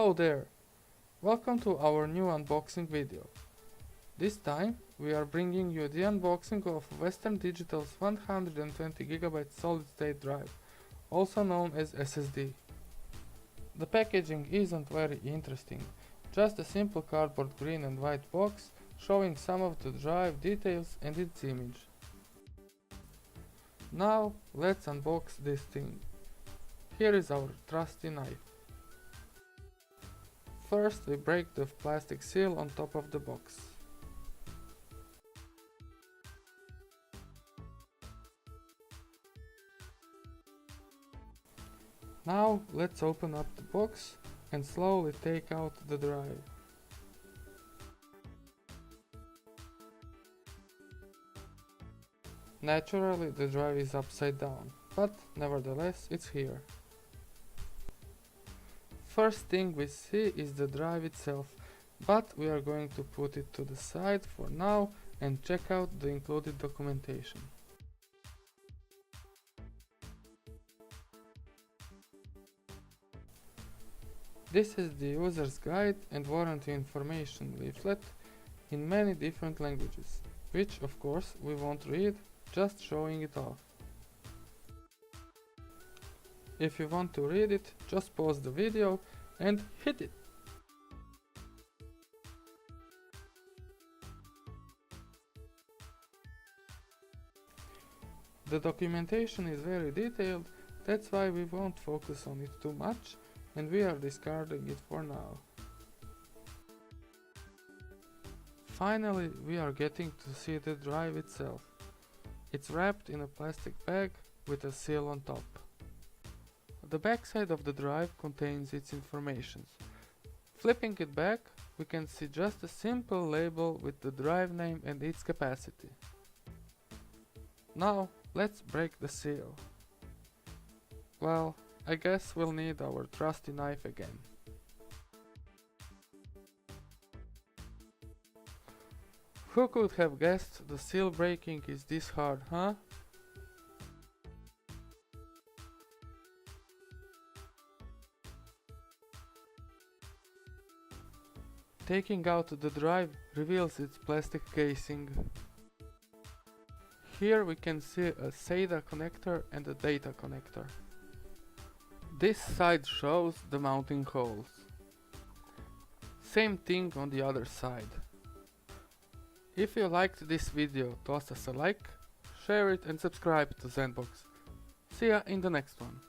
Hello there! Welcome to our new unboxing video. This time we are bringing you the unboxing of Western Digital's 120GB solid-state drive, also known as SSD. The packaging isn't very interesting, just a simple cardboard green and white box showing some of the drive details and its image. Now let's unbox this thing. Here is our trusty knife. First we break the plastic seal on top of the box. Now let's open up the box and slowly take out the drive. Naturally the drive is upside down, but nevertheless it's here. First thing we see is the drive itself, but we are going to put it to the side for now and check out the included documentation. This is the user's guide and warranty information leaflet in many different languages, which of course we won't read, just showing it off. If you want to read it, just pause the video and hit it! The documentation is very detailed, that's why we won't focus on it too much and we are discarding it for now. Finally, we are getting to see the drive itself. It's wrapped in a plastic bag with a seal on top. The backside of the drive contains its information. Flipping it back, we can see just a simple label with the drive name and its capacity. Now, let's break the seal. Well, I guess we'll need our trusty knife again. Who could have guessed the seal breaking is this hard, huh? Taking out the drive reveals its plastic casing. Here we can see a SATA connector and a data connector. This side shows the mounting holes. Same thing on the other side. If you liked this video, toss us a like, share it and subscribe to Zenbox. See ya in the next one.